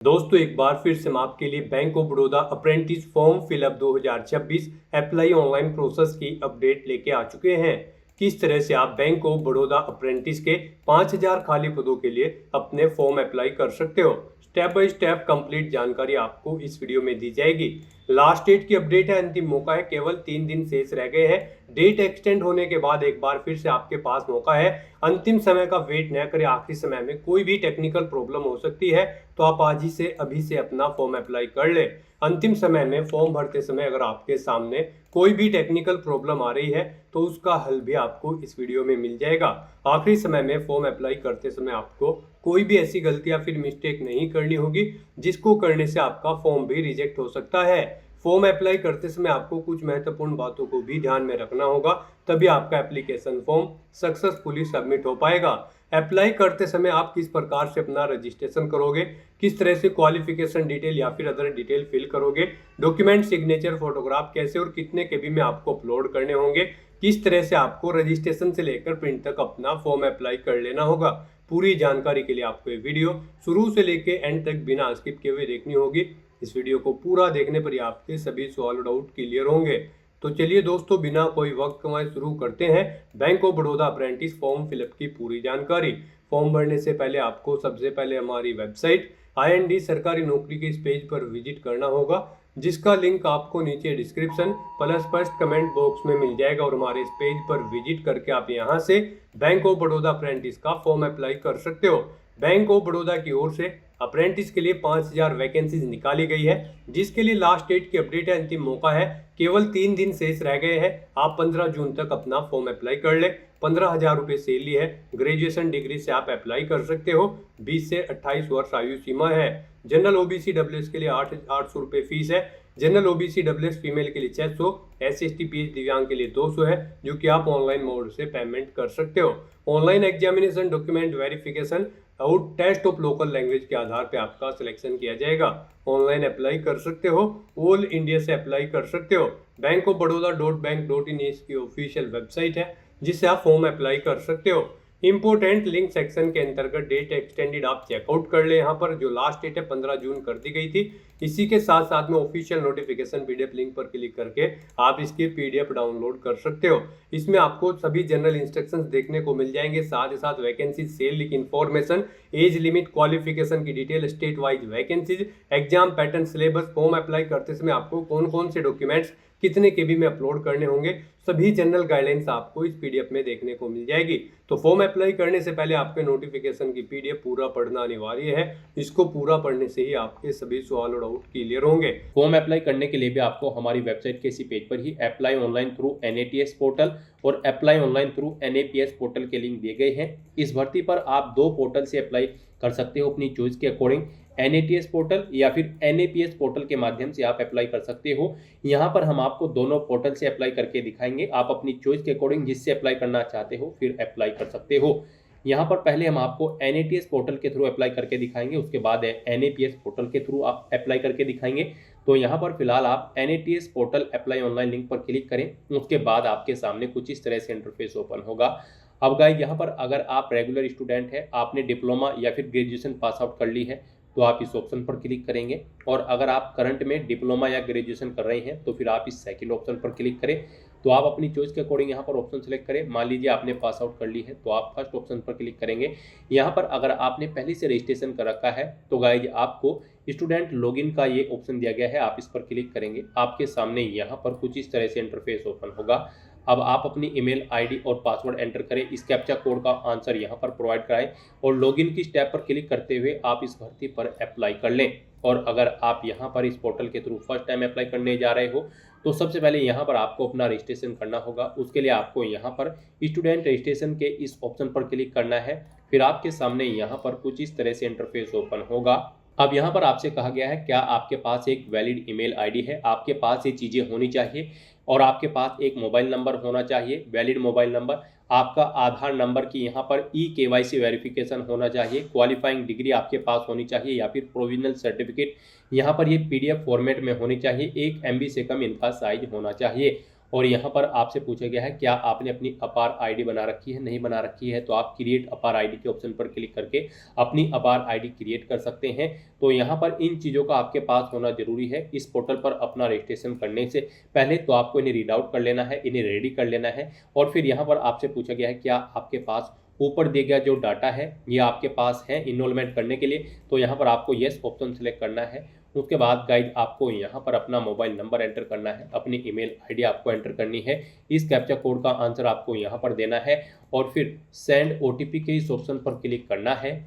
दोस्तों एक बार फिर से हम आपके लिए bank of Baroda apprentice form fill up 2026 apply online process की अपडेट लेके आ चुके हैं। किस तरह से आप बैंक ऑफ बड़ौदा अप्रेंटिस के 5000 खाली पदों के लिए अपने फॉर्म अप्लाई कर सकते हो। स्टेप बाय स्टेप कंप्लीट जानकारी आपको इस वीडियो में दी जाएगी। लास्ट डेट की अपडेट है, अंतिम मौका है, केवल 3 दिन शेष रह गए हैं। डेट एक्सटेंड होने के बाद एक बार फिर से आपके पास मौका है। अंतिम समय का वेट न करें, आखिरी समय में कोई भी टेक्निकल प्रॉब्लम हो सकती है, तो आप आज ही से अभी से अपना फॉर्म अप्लाई कर ले। अंतिम समय में फॉर्म भरते समय अगर आपके सामने कोई भी टेक्निकल प्रॉब्लम आ रही है तो उसका हल भी आपको इस वीडियो में मिल जाएगा। आखिरी समय में फॉर्म अप्लाई करते समय आपको कोई भी ऐसी गलती या फिर मिस्टेक नहीं करनी होगी जिसको करने से आपका फॉर्म भी रिजेक्ट हो सकता है। फॉर्म अप्लाई करते समय आपको कुछ महत्वपूर्ण बातों को भी ध्यान में रखना होगा, तभी आपका एप्लीकेशन फॉर्म सक्सेसफुली सबमिट हो पाएगा। अप्लाई करते समय आप किस प्रकार से अपना रजिस्ट्रेशन करोगे, किस तरह से क्वालिफिकेशन डिटेल या फिर अदर डिटेल फिल करोगे, डॉक्यूमेंट सिग्नेचर फोटोग्राफ कैसे और कितने केबी में आपको अपलोड करने होंगे, किस तरह से आपको रजिस्ट्रेशन से लेकर प्रिंट तक अपना फॉर्म अप्लाई कर लेना होगा। पूरी जानकारी के लिए आपको ये वीडियो शुरू से लेके एंड तक बिना स्किप किए हुए देखनी होगी। इस वीडियो को पूरा देखने पर ही आपके सभी सवाल और डाउट क्लियर होंगे। तो चलिए दोस्तों, बिना कोई वक्त गंवाए शुरू करते हैं bank of Baroda apprentice form fill up की पूरी जानकारी। फॉर्म भरने से पहले आपको सबसे पहले हमारी वेबसाइट IND सरकारी नौकरी के इस पेज पर विजिट करना होगा, जिसका लिंक आपको नीचे description plus first comment box में मिल जाएगा। और हमारे इस पेज पर विजिट करके आप यहां से बैंक ऑफ बड़ौदा अप्रेंटिस का फॉर्म अप्लाई कर सकते हो। बैंक ऑफ बड़ौदा की ओर से अप्रेंटिस के लिए 5000 वैकेंसीज निकाली गई है, जिसके लिए लास्ट डेट की अपडेट है, अंतिम मौका है, केवल 3 दिन शेष रह गए हैं। आप 15 जून तक अपना फॉर्म अप्लाई कर ले। 15,000 रुपये सैलरी है। ग्रेजुएशन डिग्री से आप अप्लाई कर सकते हो। 20 से 28 वर्ष आयु सीमा है। जनरल OBC WS के लिए 800 रुपये फीस है। जनरल OBC WS फीमेल के लिए 600, SC/ST PH दिव्यांग के लिए 200 है, जो कि आप ऑनलाइन मोड से पेमेंट कर सकते हो। ऑनलाइन एग्जामिनेशन, डॉक्यूमेंट वेरिफिकेशन और टेस्ट ऑफ लोकल लैंग्वेज के आधार पे आपका सिलेक्शन किया जाएगा। ऑनलाइन अप्लाई कर सकते हो, ऑल इंडिया से अप्लाई कर सकते हो। बैंक ऑफ बड़ौदा .bank.in इसकी ऑफिशियल वेबसाइट है, जिससे आप फॉर्म अप्लाई कर सकते हो। इंपोर्टेंट लिंक सेक्शन के अंतर्गत डेट एक्सटेंडेड आप चेकआउट कर ले। यहाँ पर जो लास्ट डेट है 15 जून कर दी गई थी। इसी के साथ साथ में ऑफिशियल नोटिफिकेशन PDF लिंक पर क्लिक करके आप इसकी PDF डाउनलोड कर सकते हो। इसमें आपको सभी जनरल इंस्ट्रक्शंस देखने को मिल जाएंगे, साथ ही साथ वैकेंसी सेल इंफॉर्मेशन, एज लिमिट, क्वालिफिकेशन की detail, state wise vacancies, exam pattern, syllabus, form apply करते समय आपको कौन कौन से डॉक्यूमेंट्स कितने केबी में अपलोड करने होंगे, सभी जनरल गाइडलाइंस आपको इस PDF में देखने को मिल जाएगी। तो फॉर्म अप्लाई करने से पहले आपके नोटिफिकेशन की PDF पूरा पढ़ना अनिवार्य है। इसको पूरा पढ़ने से ही आपके सभी सवाल और डाउट क्लियर होंगे। फॉर्म अप्लाई करने के लिए भी आपको हमारी वेबसाइट के इसी पेज पर ही apply online through NATS portal और apply online through NAPS portal के लिंक दिए गए हैं। इस भर्ती पर आप 2 पोर्टल से अप्लाई कर सकते हो अपनी चॉइस के अकॉर्डिंग। NATS पोर्टल या फिर NAPS पोर्टल के माध्यम से आप अप्लाई कर सकते हो। यहाँ पर हम आपको दोनों पोर्टल से अप्लाई करके दिखाएंगे। आप अपनी चॉइस के अकॉर्डिंग जिससे अप्लाई करना चाहते हो फिर अप्लाई कर सकते हो। यहाँ पर पहले हम आपको NATS पोर्टल के थ्रू अप्लाई करके दिखाएंगे, उसके बाद NAPS पोर्टल के थ्रू आप अप्लाई करके दिखाएंगे। तो यहाँ पर फिलहाल आप NATS portal apply online link पर क्लिक करें, उसके बाद आपके सामने कुछ इस तरह से इंटरफेस ओपन होगा। अब गाइस, यहाँ पर अगर आप रेगुलर स्टूडेंट है, आपने डिप्लोमा या फिर ग्रेजुएशन पास आउट कर ली है, तो आप इस ऑप्शन पर क्लिक करेंगे। और अगर आप करंट में डिप्लोमा या ग्रेजुएशन कर रहे हैं तो फिर आप इस सेकंड ऑप्शन पर क्लिक करें। तो आप अपनी चॉइस के अकॉर्डिंग यहाँ पर ऑप्शन सेलेक्ट करें। मान लीजिए आपने पास आउट कर ली है तो आप फर्स्ट ऑप्शन पर क्लिक करेंगे। यहाँ पर अगर आपने पहले से रजिस्ट्रेशन कर रखा है तो गाइज आपको स्टूडेंट लॉगिन का ये ऑप्शन दिया गया है, आप इस पर क्लिक करेंगे। आपके सामने यहाँ पर कुछ इस तरह से इंटरफेस ओपन होगा। अब आप अपनी ईमेल ID और पासवर्ड एंटर करें, इस कैप्चा कोड का आंसर यहाँ पर प्रोवाइड कराएं और लॉगिन की स्टेप पर क्लिक करते हुए आप इस भर्ती पर अप्लाई कर लें। और अगर आप यहाँ पर इस पोर्टल के थ्रू फर्स्ट टाइम अप्लाई करने जा रहे हो तो सबसे पहले यहाँ पर आपको अपना रजिस्ट्रेशन करना होगा। उसके लिए आपको यहाँ पर स्टूडेंट रजिस्ट्रेशन के इस ऑप्शन पर क्लिक करना है। फिर आपके सामने यहाँ पर कुछ इस तरह से इंटरफेस ओपन होगा। अब यहाँ पर आपसे कहा गया है क्या आपके पास एक वैलिड ईमेल ID है, आपके पास ये चीज़ें होनी चाहिए और आपके पास एक मोबाइल नंबर होना चाहिए, वैलिड मोबाइल नंबर, आपका आधार नंबर की यहाँ पर KYC वेरिफिकेशन होना चाहिए, क्वालिफाइंग डिग्री आपके पास होनी चाहिए या फिर प्रोविजनल सर्टिफिकेट यहाँ पर ये PDF फॉर्मेट में होनी चाहिए, 1 MB से कम इनका साइज होना चाहिए। और यहाँ पर आपसे पूछा गया है क्या आपने अपनी अपार आईडी बना रखी है, नहीं बना रखी है तो आप क्रिएट अपार आईडी के ऑप्शन पर क्लिक करके अपनी अपार आईडी क्रिएट कर सकते हैं। तो यहाँ पर इन चीज़ों का आपके पास होना जरूरी है। इस पोर्टल पर अपना रजिस्ट्रेशन करने से पहले तो आपको इन्हें रीड आउट कर लेना है, इन्हें रेडी कर लेना है और फिर यहाँ पर आपसे पूछा गया है क्या आपके पास ऊपर दिया गया जो डाटा है ये आपके पास है इनरोलमेंट करने के लिए। तो यहाँ पर आपको येस ऑप्शन सेलेक्ट करना है। उसके बाद गाइड आपको यहाँ पर अपना मोबाइल नंबर एंटर करना है, अपनी ईमेल आईडी आपको एंटर करनी है, इस कैप्चा कोड का आंसर आपको यहाँ पर देना है और फिर सेंड ओटीपी के इस ऑप्शन पर क्लिक करना है।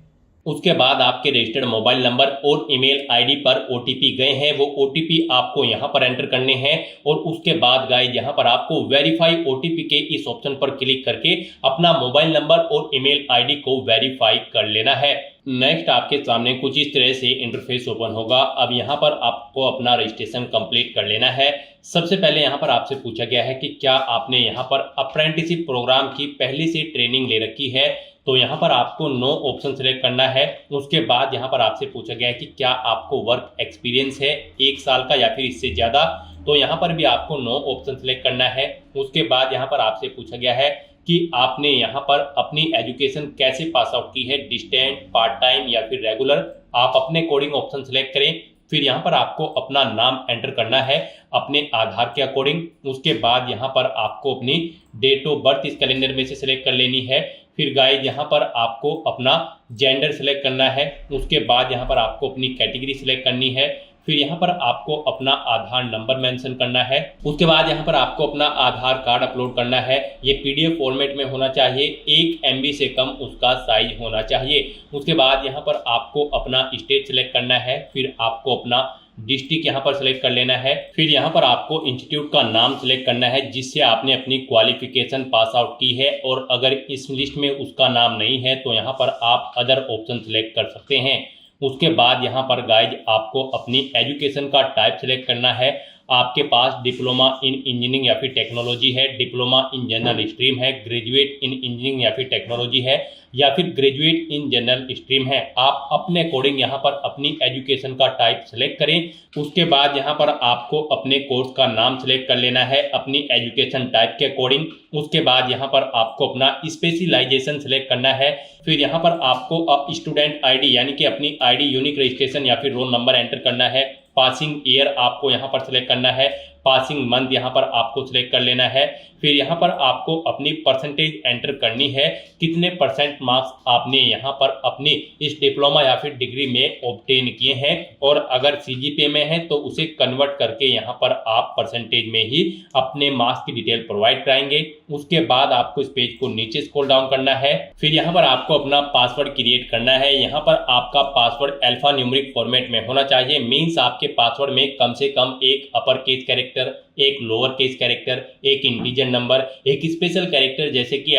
उसके बाद आपके रजिस्टर्ड मोबाइल नंबर और ईमेल आईडी पर ओटीपी गए हैं, वो ओटीपी आपको यहाँ पर एंटर करने हैं और उसके बाद गाइस यहाँ पर आपको वेरीफाई ओटीपी के इस ऑप्शन पर क्लिक करके अपना मोबाइल नंबर और ईमेल आईडी को वेरीफाई कर लेना है। नेक्स्ट आपके सामने कुछ इस तरह से इंटरफेस ओपन होगा। अब यहाँ पर आपको अपना रजिस्ट्रेशन कंप्लीट कर लेना है। सबसे पहले यहाँ पर आपसे पूछा गया है कि क्या आपने यहाँ पर अप्रेंटिसशिप प्रोग्राम की पहले से ट्रेनिंग ले रखी है, तो यहाँ पर आपको नो ऑप्शन सेलेक्ट करना है। उसके बाद यहाँ पर आपसे पूछा गया है कि क्या आपको वर्क एक्सपीरियंस है 1 साल का या फिर इससे ज़्यादा, तो यहाँ पर भी आपको नो ऑप्शन सेलेक्ट करना है। उसके बाद यहाँ पर आपसे पूछा गया है कि आपने यहाँ पर अपनी एजुकेशन कैसे पास आउट की है, डिस्टेंट, पार्ट टाइम या फिर रेगुलर, आप अपने कोडिंग ऑप्शन सेलेक्ट करें। फिर यहाँ पर आपको अपना नाम एंटर करना है अपने आधार के अकॉर्डिंग। उसके बाद यहाँ पर आपको अपनी डेट ऑफ बर्थ इस कैलेंडर में से सिलेक्ट कर लेनी है। फिर गाइस यहाँ पर आपको अपना जेंडर सिलेक्ट करना है। उसके बाद यहाँ पर आपको अपनी कैटेगरी सिलेक्ट करनी है। फिर यहाँ पर आपको अपना आधार नंबर मेंशन करना है। उसके बाद यहाँ पर आपको अपना आधार कार्ड अपलोड करना है। ये पीडीएफ फॉर्मेट में होना चाहिए, 1 MB से कम उसका साइज होना चाहिए। उसके बाद यहाँ पर आपको अपना स्टेट सिलेक्ट करना है। फिर आपको अपना डिस्ट्रिक्ट यहाँ पर सिलेक्ट कर लेना है। फिर यहाँ पर आपको इंस्टीट्यूट का नाम सिलेक्ट करना है जिससे आपने अपनी क्वालिफिकेशन पास आउट की है, और अगर इस लिस्ट में उसका नाम नहीं है तो यहाँ पर आप अदर ऑप्शन सिलेक्ट कर सकते हैं। उसके बाद यहाँ पर गाइज आपको अपनी एजुकेशन का टाइप सिलेक्ट करना है। आपके पास डिप्लोमा इन इंजीनियरिंग या फिर टेक्नोलॉजी है, डिप्लोमा इन जनरल स्ट्रीम है, ग्रेजुएट इन इंजीनियरिंग या फिर टेक्नोलॉजी है, या फिर ग्रेजुएट इन जनरल स्ट्रीम है। आप अपने अकॉर्डिंग यहाँ पर अपनी एजुकेशन का टाइप सेलेक्ट करें। उसके बाद यहाँ पर आपको अपने कोर्स का नाम सेलेक्ट कर लेना है अपनी एजुकेशन टाइप के अकॉर्डिंग। उसके बाद यहाँ पर आपको अपना स्पेशलाइजेशन सेलेक्ट करना है। फिर यहाँ पर आपको स्टूडेंट आईडी यानी कि अपनी आईडी यूनिक रजिस्ट्रेशन या फिर रोल नंबर एंटर करना है। पासिंग ईयर आपको यहाँ पर सिलेक्ट करना है। पासिंग मंथ यहाँ पर आपको सिलेक्ट कर लेना है। फिर यहाँ पर आपको अपनी परसेंटेज एंटर करनी है, कितने % मार्क्स आपने यहाँ पर अपनी इस डिप्लोमा या फिर डिग्री में ऑब्टेन किए हैं, और अगर CGPA में है तो उसे कन्वर्ट करके यहाँ पर आप परसेंटेज में ही अपने मार्क्स की डिटेल प्रोवाइड कराएंगे। उसके बाद आपको इस पेज को नीचे स्क्रॉल डाउन करना है। फिर यहाँ पर आपको अपना पासवर्ड क्रिएट करना है। यहाँ पर आपका पासवर्ड अल्फा न्यूमेरिक फॉर्मेट में होना चाहिए। मीन्स आपके पासवर्ड में कम से कम एक अपर केस कैरेक्टर, एक लोअर केस कैरेक्टर, एक इंटीजर नंबर, एक स्पेशल कैरेक्टर जैसे कि @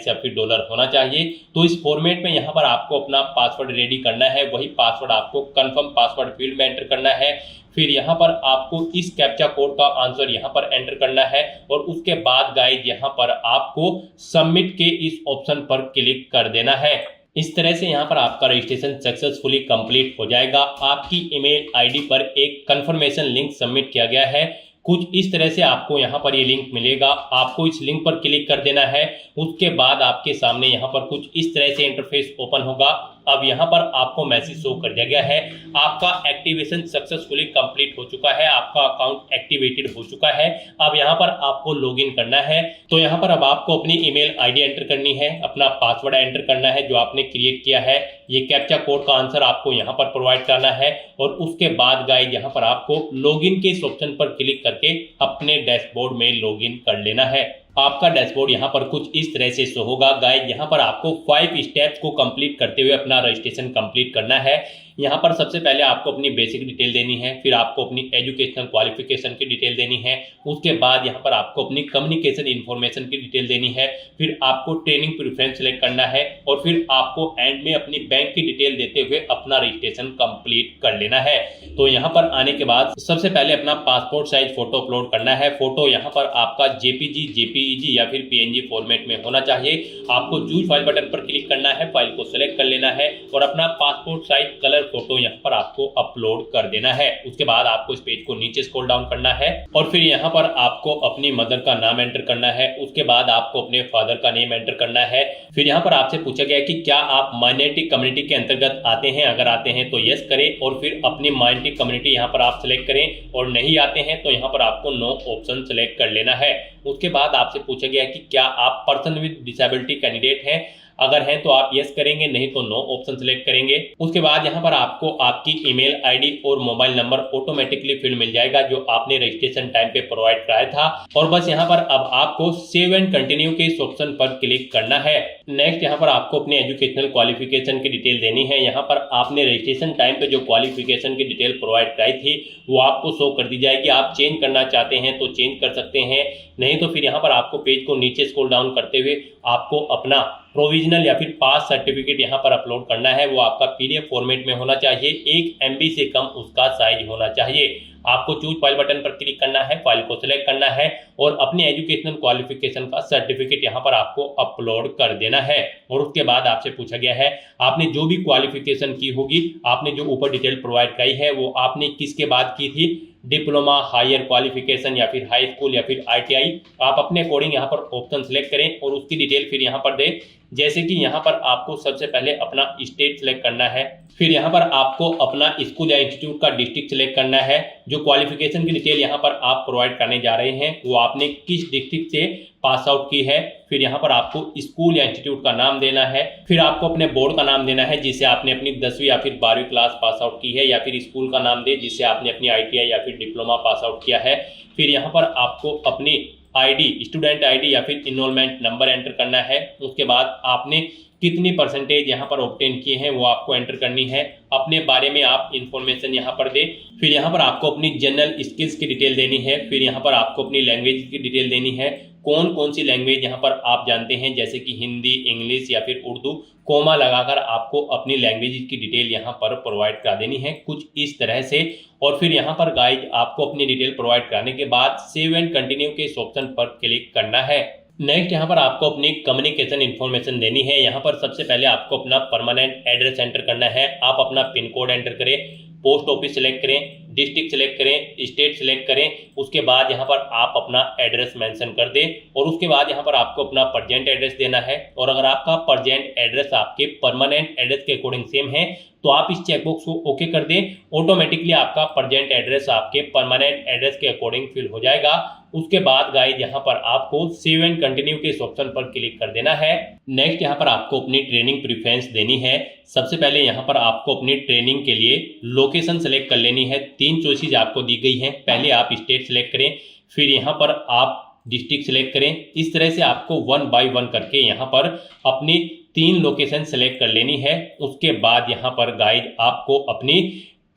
या फिर $, होना चाहिए। तो इस फॉर्मेट में यहाँ पर आपको अपना पासवर्ड रेडी करना है। वही पासवर्ड आपको कंफर्म पासवर्ड फील्ड में एंटर करना है। फिर यहाँ पर आपको इस कैप्चा कोड का आंसर यहाँ पर एंटर करना है, और उसके बाद गाइज यहाँ पर आपको सबमिट के इस ऑप्शन पर क्लिक कर देना है। इस तरह से यहाँ पर आपका रजिस्ट्रेशन सक्सेसफुली कंप्लीट हो जाएगा। आपकी ईमेल आईडी पर एक कंफर्मेशन लिंक सबमिट किया गया है। कुछ इस तरह से आपको यहाँ पर ये लिंक मिलेगा, आपको इस लिंक पर क्लिक कर देना है। उसके बाद आपके सामने यहाँ पर कुछ इस तरह से इंटरफेस ओपन होगा। अब यहाँ पर आपको मैसेज शो कर दिया गया है, आपका एक्टिवेशन सक्सेसफुली कंप्लीट हो चुका है, आपका अकाउंट एक्टिवेटेड हो चुका है। अब यहाँ पर आपको लॉगिन करना है। तो यहाँ पर अब आपको अपनी ईमेल आईडी एंटर करनी है, अपना पासवर्ड एंटर करना है जो आपने क्रिएट किया है। ये कैप्चा कोड का आंसर आपको यहाँ पर प्रोवाइड करना है, और उसके बाद गाइस यहाँ पर आपको लॉगिन के इस ऑप्शन पर क्लिक करके अपने डैशबोर्ड में लॉगिन कर लेना है। आपका डैशबोर्ड यहाँ पर कुछ इस तरह से शो होगा। गाइस यहाँ पर आपको 5 स्टेप्स को कंप्लीट करते हुए अपना रजिस्ट्रेशन कंप्लीट करना है। यहाँ पर सबसे पहले आपको अपनी बेसिक डिटेल देनी है, फिर आपको अपनी एजुकेशनल क्वालिफिकेशन की डिटेल देनी है। उसके बाद यहाँ पर आपको अपनी कम्युनिकेशन इन्फॉर्मेशन की डिटेल देनी है। फिर आपको ट्रेनिंग प्रेफरेंस सेलेक्ट करना है, और फिर आपको एंड में अपनी बैंक की डिटेल देते हुए अपना रजिस्ट्रेशन कंप्लीट कर लेना है। तो यहाँ पर आने के बाद सबसे पहले अपना पासपोर्ट साइज फोटो अपलोड करना है। फोटो यहाँ पर आपका JPG, JPEG या फिर PNG फॉर्मेट में होना चाहिए। आपको चूज फाइल बटन पर क्लिक करना है, फाइल को सिलेक्ट कर लेना है, और अपना पासपोर्ट साइज कलर फोटो यहाँ पर आपको अपलोड कर देना है। उसके बाद आपको इस पेज को नीचे स्क्रॉल डाउन करना है और फिर यहाँ पर आपको अपनी मदर का नाम एंटर करना है। उसके बाद आपको अपने फादर का नेम एंटर करना है। फिर यहाँ पर आपसे पूछा गया है कि क्या आप माइनॉरिटी कम्युनिटी के अंतर्गत आते हैं, अगर आते हैं तो यस करें और फिर अपनी माइनॉरिटी कम्युनिटी यहाँ पर आप सिलेक्ट करें और नहीं आते हैं तो यहाँ पर आपको नो ऑप्शन सिलेक्ट कर लेना है। उसके बाद आपसे पूछा गया है कि क्या आप पर्सन विद डिसेबिलिटी कैंडिडेट हैं, अगर हैं तो आप यस करेंगे, नहीं तो नो ऑप्शन सिलेक्ट करेंगे। उसके बाद यहाँ पर आपको आपकी ईमेल आईडी और मोबाइल नंबर ऑटोमेटिकली फिल मिल जाएगा जो आपने रजिस्ट्रेशन टाइम पे प्रोवाइड कराया था। और बस यहाँ पर अब आपको सेव एंड कंटिन्यू के इस ऑप्शन पर क्लिक करना है। नेक्स्ट यहाँ पर आपको अपनी एजुकेशनल क्वालिफिकेशन की डिटेल देनी है। यहाँ पर आपने रजिस्ट्रेशन टाइम पे जो क्वालिफिकेशन की डिटेल प्रोवाइड कराई थी वो आपको शो कर दी जाएगी। आप चेंज करना चाहते हैं तो चेंज कर सकते हैं, नहीं तो फिर यहाँ पर आपको पेज को नीचे स्क्रॉल डाउन करते हुए आपको अपना प्रोविजनल या फिर पास सर्टिफिकेट यहाँ पर अपलोड करना है। वो आपका पीडीएफ फॉर्मेट में होना चाहिए, 1 MB से कम उसका साइज होना चाहिए। आपको चूज फाइल बटन पर क्लिक करना है, फाइल को सिलेक्ट करना है और अपनी एजुकेशनल क्वालिफिकेशन का सर्टिफिकेट यहाँ पर आपको अपलोड कर देना है। और उसके बाद आपसे पूछा गया है आपने जो भी क्वालिफिकेशन की होगी, आपने जो ऊपर डिटेल प्रोवाइड कराई है वो आपने किसके बाद की थी, डिप्लोमा, हायर क्वालिफिकेशन या फिर हाई स्कूल या फिर ITI। आप अपने अकॉर्डिंग यहाँ पर ऑप्शन सेलेक्ट करें और उसकी डिटेल फिर यहाँ पर दें। जैसे कि यहाँ पर आपको सबसे पहले अपना स्टेट सिलेक्ट करना है, फिर यहाँ पर आपको अपना स्कूल या इंस्टीट्यूट का डिस्ट्रिक्ट सिलेक्ट करना है। जो क्वालिफिकेशन की डिटेल यहाँ पर आप प्रोवाइड करने जा रहे हैं वो आपने किस डिस्ट्रिक्ट से पास आउट की है। फिर यहाँ पर आपको स्कूल या इंस्टीट्यूट का नाम देना है, फिर आपको अपने बोर्ड का नाम देना है जिससे आपने अपनी 10वीं या फिर 12वीं क्लास पास आउट की है, या फिर स्कूल का नाम दे जिससे आपने अपनी ITI या फिर डिप्लोमा पास आउट किया है। फिर यहाँ पर आपको अपनी ID, स्टूडेंट ID या फिर इनरोलमेंट नंबर एंटर करना है। उसके बाद आपने कितनी परसेंटेज यहाँ पर ऑब्टेन किए हैं वो आपको एंटर करनी है। अपने बारे में आप इंफॉर्मेशन यहाँ पर दें। फिर यहाँ पर आपको अपनी जनरल स्किल्स की डिटेल देनी है। फिर यहाँ पर आपको अपनी लैंग्वेज की डिटेल देनी है, कौन कौन सी लैंग्वेज यहाँ पर आप जानते हैं, जैसे कि हिंदी, इंग्लिश या फिर उर्दू। कोमा लगाकर आपको अपनी लैंग्वेज की डिटेल यहाँ पर प्रोवाइड करा देनी है कुछ इस तरह से। और फिर यहाँ पर गाइज आपको अपनी डिटेल प्रोवाइड कराने के बाद सेव एंड कंटिन्यू के इस ऑप्शन पर क्लिक करना है। नेक्स्ट यहाँ पर आपको अपनी कम्युनिकेशन इन्फॉर्मेशन देनी है। यहाँ पर सबसे पहले आपको अपना परमानेंट एड्रेस एंटर करना है। आप अपना पिन कोड एंटर करें, पोस्ट ऑफिस सिलेक्ट करें, डिस्ट्रिक्ट सिलेक्ट करें, स्टेट सिलेक्ट करें। उसके बाद यहाँ पर आप अपना एड्रेस मेंशन कर दें और उसके बाद यहाँ पर आपको अपना प्रेजेंट एड्रेस देना है। और अगर आपका प्रेजेंट एड्रेस आपके परमानेंट एड्रेस के अकॉर्डिंग सेम है तो आप इस चेकबॉक्स को ओके कर दें। ऑटोमेटिकली आपका प्रेजेंट एड्रेस आपके परमानेंट एड्रेस के अकॉर्डिंग फिल हो जाएगा। उसके बाद गाइस यहाँ पर आपको सेव एंड कंटिन्यू के इस ऑप्शन पर क्लिक कर देना है। नेक्स्ट यहाँ पर आपको अपनी ट्रेनिंग प्रेफरेंस देनी है। सबसे पहले यहाँ पर आपको अपनी ट्रेनिंग के लिए लोकेशन सेलेक्ट कर लेनी है। 3 चॉइसेस आपको दी गई हैं। पहले आप स्टेट सेलेक्ट करें, फिर यहाँ पर आप डिस्ट्रिक्ट सेलेक्ट करें। इस तरह से आपको 1 बाय 1 करके यहाँ पर अपनी 3 लोकेशन सेलेक्ट कर लेनी है। उसके बाद यहाँ पर गाइड आपको अपनी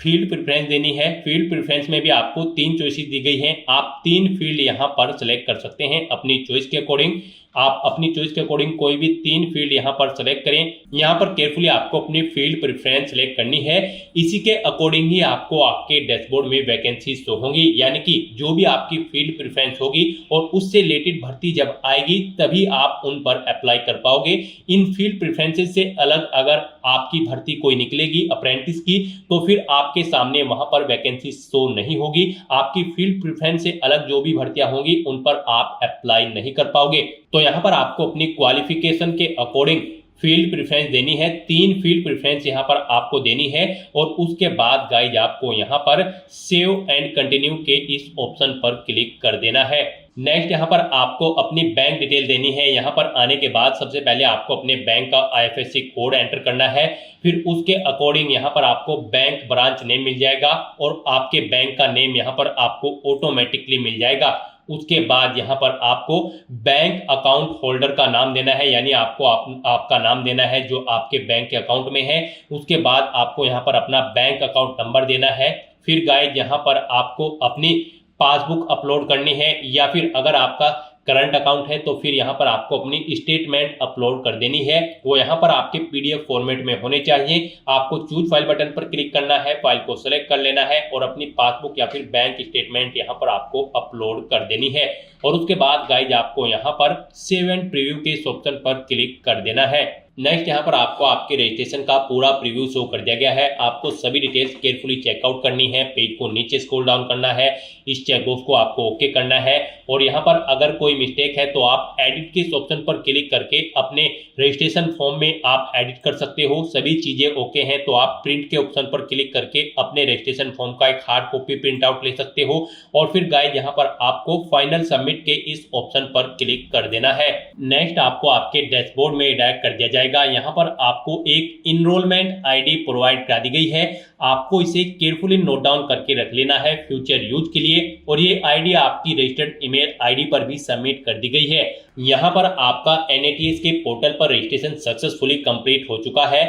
फील्ड प्रेफरेंस देनी है। फील्ड प्रेफरेंस में भी आपको 3 चॉइसेस दी गई हैं। आप 3 फील्ड यहाँ पर सेलेक्ट कर सकते हैं अपनी चॉइस के अकॉर्डिंग। आप अपनी चॉइस के अकॉर्डिंग कोई भी 3 फील्ड यहाँ पर सेलेक्ट करें। यहाँ पर केयरफुली आपको अपनी फील्ड प्रेफरेंस सेलेक्ट करनी है। इसी के अकॉर्डिंग ही आपको आपके डैशबोर्ड में वैकेंसी शो होंगी, यानी कि जो भी आपकी फील्ड प्रेफरेंस होगी और उससे रिलेटेड भर्ती जब आएगी तभी आप उन पर अप्लाई कर पाओगे। इन फील्ड प्रेफरेंसेस से अलग अगर आपकी भर्ती कोई निकलेगी अप्रेंटिस की तो फिर आपके सामने वहां पर वैकेंसी शो नहीं होगी। आपकी फील्ड प्रेफरेंस से अलग जो भी भर्तियां होंगी उन पर आप अप्लाई नहीं कर पाओगे। तो यहाँ पर आपको अपनी क्वालिफिकेशन के अकॉर्डिंग फील्ड प्रेफरेंस देनी है। 3 फील्ड प्रेफरेंस यहाँ पर आपको देनी है और उसके बाद गाइज आपको यहाँ पर सेव एंड कंटिन्यू के इस ऑप्शन पर क्लिक कर देना है। नेक्स्ट यहाँ पर आपको अपनी बैंक डिटेल देनी है। यहाँ पर आने के बाद सबसे पहले आपको अपने बैंक का IFSC कोड एंटर करना है। फिर उसके अकॉर्डिंग यहाँ पर आपको बैंक ब्रांच नेम मिल जाएगा और आपके बैंक का नेम यहाँ पर आपको ऑटोमेटिकली मिल जाएगा। उसके बाद यहाँ पर आपको बैंक अकाउंट होल्डर का नाम देना है, यानी आपको आपका नाम देना है जो आपके बैंक के अकाउंट में है। उसके बाद आपको यहाँ पर अपना बैंक अकाउंट नंबर देना है। फिर गाइज यहाँ पर आपको अपनी पासबुक अपलोड करनी है, या फिर अगर आपका करंट अकाउंट है तो फिर यहाँ पर आपको अपनी स्टेटमेंट अपलोड कर देनी है। वो यहाँ पर आपके PDF फॉर्मेट में होने चाहिए। आपको चूज फाइल बटन पर क्लिक करना है, फाइल को सेलेक्ट कर लेना है और अपनी पासबुक या फिर बैंक स्टेटमेंट यहाँ पर आपको अपलोड कर देनी है। और उसके बाद गाइज आपको यहाँ पर सेव एंड प्रीव्यू के इस ऑप्शन पर क्लिक कर देना है। नेक्स्ट यहाँ पर आपको आपके रजिस्ट्रेशन का पूरा प्रीव्यू शो कर दिया गया है। आपको सभी डिटेल्स केयरफुली चेकआउट करनी है, पेज को नीचे स्क्रॉल डाउन करना है, इस चेकबॉक्स को आपको ओके करना है और यहाँ पर अगर कोई मिस्टेक है तो आप एडिट के इस ऑप्शन पर क्लिक करके अपने रजिस्ट्रेशन फॉर्म में आप एडिट कर सकते हो। सभी चीजें ओके हैं तो आप प्रिंट के ऑप्शन पर क्लिक करके अपने रजिस्ट्रेशन फॉर्म का एक हार्ड कॉपी प्रिंट आउट ले सकते हो और फिर गाइस यहाँ पर आपको फाइनल सबमिट के इस ऑप्शन पर क्लिक कर देना है। नेक्स्ट आपको आपके डैशबोर्ड में डायरेक्ट कर दिया जाएगा। यहाँ पर आपको एक इनरोलमेंट आईडी प्रोवाइड करा दी गई है, आपको इसे केयरफुली नोट डाउन करके रख लेना है फ्यूचर यूज के लिए और ये आईडी आपकी रजिस्टर्ड ईमेल आईडी पर भी सबमिट कर दी गई है। यहाँ पर आपका NATS के पोर्टल पर रजिस्ट्रेशन सक्सेसफुली कंप्लीट हो चुका है।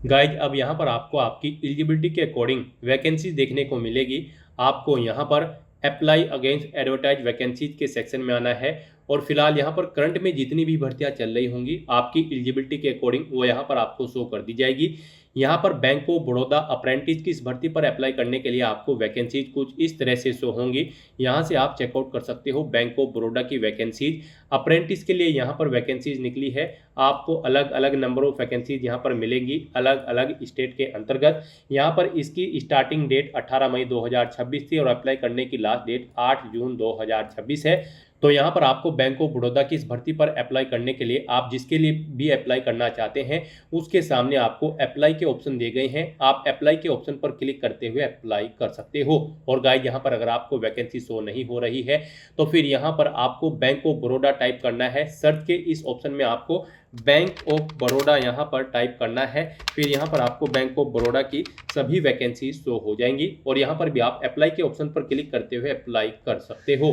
गाइज अब यहाँ पर आपको आपकी एलिजिबिलिटी के अकॉर्डिंग वैकेंसी देखने को मिलेगी। आपको यहाँ पर अप्लाई अगेंस्ट एडवर्टाइज वैकेंसीज के सेक्शन में आना है और फिलहाल यहाँ पर करंट में जितनी भी भर्तियां चल रही होंगी आपकी एलिजिबिलिटी के अकॉर्डिंग वो यहाँ पर आपको शो कर दी जाएगी। यहाँ पर बैंक ऑफ बड़ौदा अप्रेंटिस की इस भर्ती पर अप्लाई करने के लिए आपको वैकेंसीज कुछ इस तरह से शो होंगी। यहाँ से आप चेकआउट कर सकते हो बैंक ऑफ बड़ौदा की वैकेंसीज। अप्रेंटिस के लिए यहाँ पर वैकेंसीज निकली है, आपको अलग अलग नंबर ऑफ वैकेंसीज यहाँ पर मिलेंगी अलग अलग स्टेट के अंतर्गत। यहाँ पर इसकी स्टार्टिंग डेट 18 मई 2026 थी और अप्लाई करने की लास्ट डेट 8 जून 2026 है। तो यहाँ पर आपको बैंक ऑफ बड़ौदा की इस भर्ती पर अप्लाई करने के लिए आप जिसके लिए भी अप्लाई करना चाहते हैं उसके सामने आपको अप्लाई के ऑप्शन दिए गए हैं। आप अप्लाई के ऑप्शन पर क्लिक करते हुए अप्लाई कर सकते हो। और गाइस यहाँ पर अगर आपको वैकेंसी शो नहीं हो रही है तो फिर यहाँ पर आपको बैंक ऑफ बड़ौदा टाइप करना है। सर्च के इस ऑप्शन में आपको बैंक ऑफ बड़ौदा यहाँ पर टाइप करना है, फिर यहाँ पर आपको बैंक ऑफ बड़ौदा की सभी वैकेंसी शो हो जाएंगी और यहाँ पर भी आप अप्लाई के ऑप्शन पर क्लिक करते हुए अप्लाई कर सकते हो।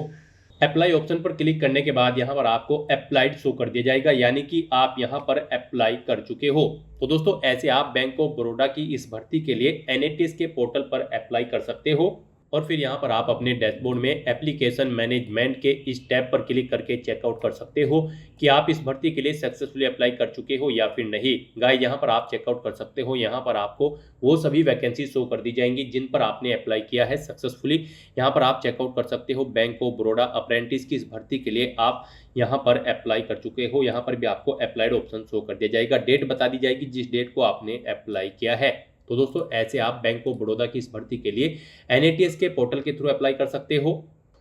अप्लाई ऑप्शन पर क्लिक करने के बाद यहाँ पर आपको अप्लाइड शो कर दिया जाएगा, यानी कि आप यहाँ पर अप्लाई कर चुके हो। तो दोस्तों ऐसे आप बैंक ऑफ बड़ौदा की इस भर्ती के लिए NATS के पोर्टल पर अप्लाई कर सकते हो और फिर यहाँ पर आप अपने डैशबोर्ड में एप्लीकेशन मैनेजमेंट के इस टैब पर क्लिक करके चेकआउट कर सकते हो कि आप इस भर्ती के लिए सक्सेसफुली अप्लाई कर चुके हो या फिर नहीं। गाइस यहाँ पर आप चेकआउट कर सकते हो, यहाँ पर आपको वो सभी वैकेंसी शो कर दी जाएंगी जिन पर आपने अप्लाई किया है सक्सेसफुली। यहाँ पर आप चेकआउट कर सकते हो बैंक ऑफ बड़ौदा अप्रेंटिस की इस भर्ती के लिए आप यहाँ पर अप्लाई कर चुके हो। यहाँ पर भी आपको अप्लाइड ऑप्शन शो कर दिया जाएगा, डेट बता दी जाएगी जिस डेट को आपने अप्लाई किया है। तो दोस्तों ऐसे आप बैंक ऑफ बड़ौदा की इस भर्ती के लिए NATS के पोर्टल के थ्रू अप्लाई कर सकते हो।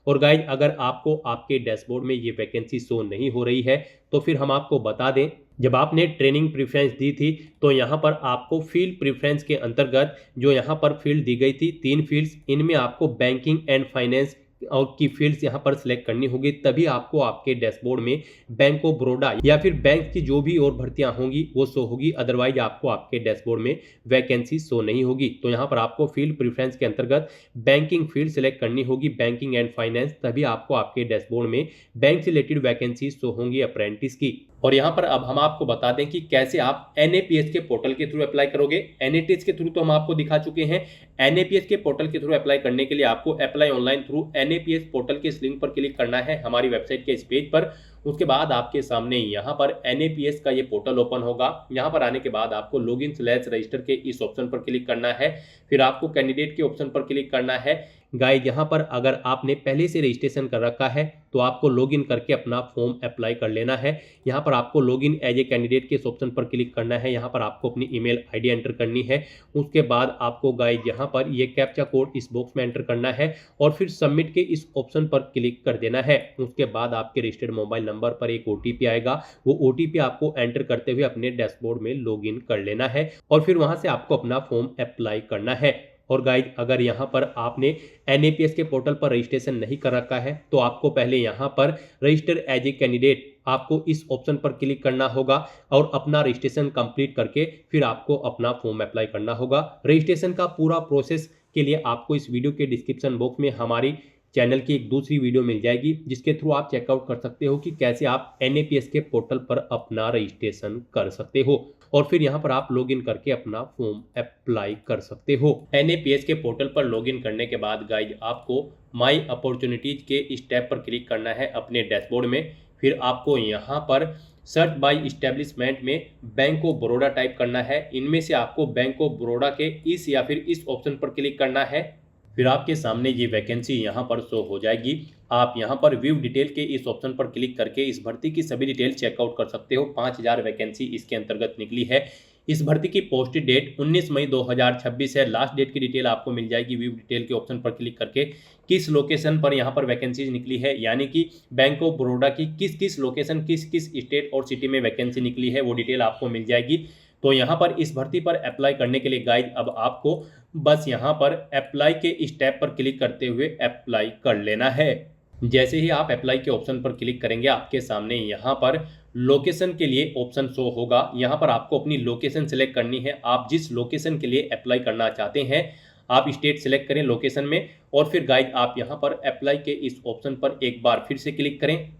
और गाइज अगर आपको आपके डैशबोर्ड में ये वैकेंसी शो नहीं हो रही है तो फिर हम आपको बता दें, जब आपने ट्रेनिंग प्रेफरेंस दी थी तो यहाँ पर आपको फील्ड प्रेफरेंस के अंतर्गत जो यहाँ पर फील्ड दी गई थी 3 फील्ड्स, इनमें आपको बैंकिंग एंड फाइनेंस और की फील्ड्स यहाँ पर सिलेक्ट करनी होगी, तभी आपको आपके डैशबोर्ड में बैंक ऑफ बड़ौदा या फिर बैंक की जो भी और भर्तियां होंगी वो शो होगी। अदरवाइज आपको आपके डैशबोर्ड में वैकेंसी शो नहीं होगी। तो यहाँ पर आपको फील्ड प्रेफरेंस के अंतर्गत बैंकिंग फील्ड सिलेक्ट करनी होगी, बैंकिंग एंड फाइनेंस, तभी आपको आपके डैशबोर्ड में बैंक से रिलेटेड वैकेंसी शो होंगी अप्रेंटिस की। और यहाँ पर अब हम आपको बता दें कि कैसे आप NAPS के पोर्टल के थ्रू अप्लाई करोगे। NATS के थ्रू तो हम आपको दिखा चुके हैं। NAPS के पोर्टल के थ्रू अप्लाई करने के लिए आपको apply online through NAPS portal के इस लिंक पर क्लिक करना है हमारी वेबसाइट के इस पेज पर। उसके बाद आपके सामने यहाँ पर NAPS का ये पोर्टल ओपन होगा। यहाँ पर आने के बाद आपको लॉगिन/रजिस्टर के इस ऑप्शन पर क्लिक करना है, फिर आपको कैंडिडेट के ऑप्शन पर क्लिक करना है। गाइस यहाँ पर अगर आपने पहले से रजिस्ट्रेशन कर रखा है तो आपको लॉगिन करके अपना फॉर्म अप्लाई कर लेना है। यहाँ पर आपको लॉगिन एज ए कैंडिडेट के इस ऑप्शन पर क्लिक करना है, यहाँ पर आपको अपनी ईमेल आईडी एंटर करनी है। उसके बाद आपको गाइस यहाँ पर ये कैप्चा कोड इस बॉक्स में एंटर करना है और फिर सबमिट के इस ऑप्शन पर क्लिक कर देना है। उसके बाद आपके रजिस्टर्ड मोबाइल नंबर पर एक OTP आएगा, वो OTP आपको एंटर करते हुए अपने डैशबोर्ड में लॉगिन कर लेना है और फिर वहां से आपको अपना फॉर्म अप्लाई करना है। और गाइज अगर यहाँ पर आपने NAPS के पोर्टल पर रजिस्ट्रेशन नहीं कर रखा है तो आपको पहले यहाँ पर रजिस्टर एज ए कैंडिडेट आपको इस ऑप्शन पर क्लिक करना होगा और अपना रजिस्ट्रेशन कंप्लीट करके फिर आपको अपना फॉर्म अप्लाई करना होगा। रजिस्ट्रेशन का पूरा प्रोसेस के लिए आपको इस वीडियो के डिस्क्रिप्शन बॉक्स में हमारी चैनल की एक दूसरी वीडियो मिल जाएगी जिसके थ्रू आप चेकआउट कर सकते हो कि कैसे आप NAPS के पोर्टल पर अपना रजिस्ट्रेशन कर सकते हो और फिर यहाँ पर आप लॉगिन करके अपना फॉर्म अप्लाई कर सकते हो। NAPS के पोर्टल पर लॉगिन करने के बाद गाइज आपको माई अपॉर्चुनिटीज के इस टैब पर क्लिक करना है अपने डैशबोर्ड में। फिर आपको यहाँ पर सर्च बाय इस्टेब्लिशमेंट में बैंक ऑफ बड़ौदा टाइप करना है। इनमें से आपको बैंक ऑफ बड़ौदा के इस या फिर इस ऑप्शन पर क्लिक करना है। फिर आपके सामने ये वैकेंसी यहाँ पर शो हो जाएगी। आप यहाँ पर व्यू डिटेल के इस ऑप्शन पर क्लिक करके इस भर्ती की सभी डिटेल चेकआउट कर सकते हो। 5000 वैकेंसी इसके अंतर्गत निकली है। इस भर्ती की पोस्टेड डेट 19 मई 2026 है। लास्ट डेट की डिटेल आपको मिल जाएगी व्यू डिटेल के ऑप्शन पर क्लिक करके। किस लोकेशन पर यहाँ पर वैकेंसीज निकली है, यानी कि बैंक ऑफ बड़ौदा की किस किस लोकेशन, किस किस स्टेट और सिटी में वैकेंसी निकली है, वो डिटेल आपको मिल जाएगी। तो यहाँ पर इस भर्ती पर अप्लाई करने के लिए गाइज अब आपको बस यहाँ पर अप्लाई के इस टैब पर क्लिक करते हुए अप्लाई कर लेना है। जैसे ही आप अप्लाई के ऑप्शन पर क्लिक करेंगे आपके सामने यहाँ पर लोकेशन के लिए ऑप्शन शो होगा। यहाँ पर आपको अपनी लोकेशन सेलेक्ट करनी है। आप जिस लोकेशन के लिए अप्लाई करना चाहते हैं आप स्टेट सेलेक्ट करें लोकेशन में, और फिर गाइड आप यहाँ पर अप्लाई के इस ऑप्शन पर एक बार फिर से क्लिक करें।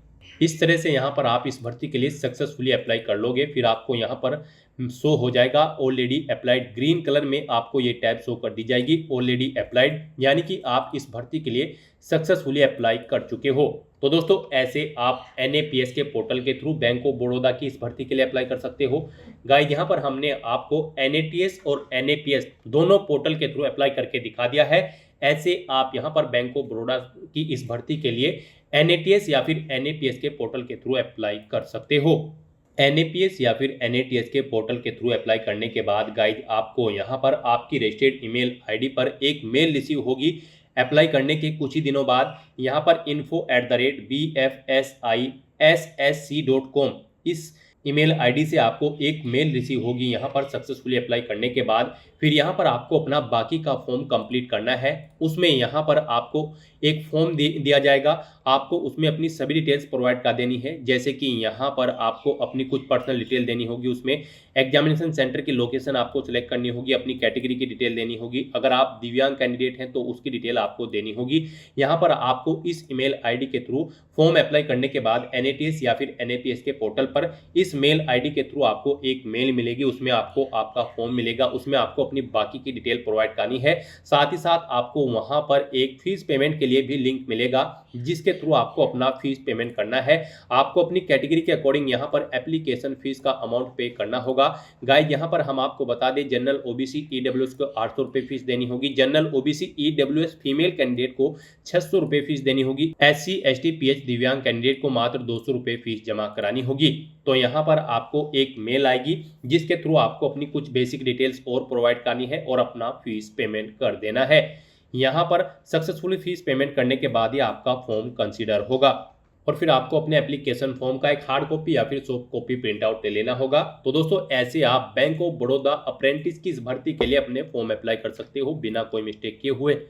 इस तरह से यहाँ पर आप इस भर्ती के लिए सक्सेसफुली अप्लाई कर लोगे। फिर आपको यहाँ पर शो हो जाएगा ऑलरेडी अप्लाइड, ग्रीन कलर में आपको ये टैब शो कर दी जाएगी ऑलरेडी अप्लाइड, यानी कि आप इस भर्ती के लिए सक्सेसफुली अप्लाई कर चुके हो। तो दोस्तों ऐसे आप NAPS के पोर्टल के थ्रू बैंक ऑफ बड़ौदा की इस भर्ती के लिए अप्लाई कर सकते हो। गाइस यहाँ पर हमने आपको NATS और NAPS दोनों पोर्टल के थ्रू अप्लाई करके दिखा दिया है। ऐसे आप यहाँ पर बैंक ऑफ बड़ौदा की इस भर्ती के लिए NATS या फिर NAPS के पोर्टल के थ्रू अप्लाई कर सकते हो। NAPS या फिर NATS के पोर्टल के थ्रू अप्लाई करने के बाद गाइज आपको यहाँ पर आपकी रजिस्टर्ड ईमेल आईडी पर एक मेल रिसीव होगी। अप्लाई करने के कुछ ही दिनों बाद यहाँ पर info@bfsissc.com इस ईमेल आईडी से आपको एक मेल रिसीव होगी यहाँ पर सक्सेसफुली अप्लाई करने के बाद। फिर यहाँ पर आपको अपना बाकी का फॉर्म कंप्लीट करना है। उसमें यहाँ पर आपको एक फॉर्म दिया जाएगा, आपको उसमें अपनी सभी डिटेल्स प्रोवाइड कर देनी है। जैसे कि यहाँ पर आपको अपनी कुछ पर्सनल डिटेल देनी होगी, उसमें एग्जामिनेशन सेंटर की लोकेशन आपको सिलेक्ट करनी होगी, अपनी कैटेगरी की डिटेल देनी होगी, अगर आप दिव्यांग कैंडिडेट हैं तो उसकी डिटेल आपको देनी होगी। यहाँ पर आपको इस ईमेल आईडी के थ्रू फॉर्म अप्लाई करने के बाद NATS या फिर NAPS के पोर्टल पर इस मेल आईडी के थ्रू आपको एक मेल मिलेगी, उसमें आपको आपका फॉर्म मिलेगा, उसमें आपको अपनी बाकी की डिटेल प्रोवाइड करनी है। साथ ही साथ आपको वहां पर एक फीस पेमेंट के लिए भी लिंक मिलेगा जिसके थ्रू आपको अपना फीस पेमेंट करना है। आपको अपनी कैटेगरी के अकॉर्डिंग यहाँ पर एप्लीकेशन फीस का अमाउंट पे करना होगा। गाइस यहाँ पर हम आपको बता दें जनरल OBC EWS को 800 रुपये फीस देनी होगी, general OBC EWS female candidate को 600 रुपये फीस देनी होगी, SC ST PH दिव्यांग कैंडिडेट को मात्र 200 रुपये फीस जमा करानी होगी। तो यहाँ पर आपको एक मेल आएगी जिसके थ्रू आपको अपनी कुछ बेसिक डिटेल्स और प्रोवाइड करनी है और अपना फीस पेमेंट कर देना है। यहाँ पर सक्सेसफुली फीस पेमेंट करने के बाद ही आपका फॉर्म कंसीडर होगा और फिर आपको अपने एप्लीकेशन फॉर्म का एक हार्ड कॉपी या फिर सॉफ्ट कॉपी प्रिंट आउट ले लेना होगा। तो दोस्तों ऐसे आप बैंक ऑफ बड़ौदा अप्रेंटिस की इस भर्ती के लिए अपने फॉर्म अप्लाई कर सकते हो बिना कोई मिस्टेक किए हुए।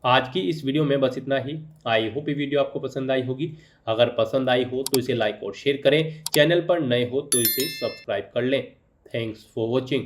आज की इस वीडियो में बस इतना ही। आई होप ये वीडियो आपको पसंद आई होगी। अगर पसंद आई हो तो इसे लाइक और शेयर करें, चैनल पर नए हो तो इसे सब्सक्राइब कर लें। Thanks for watching.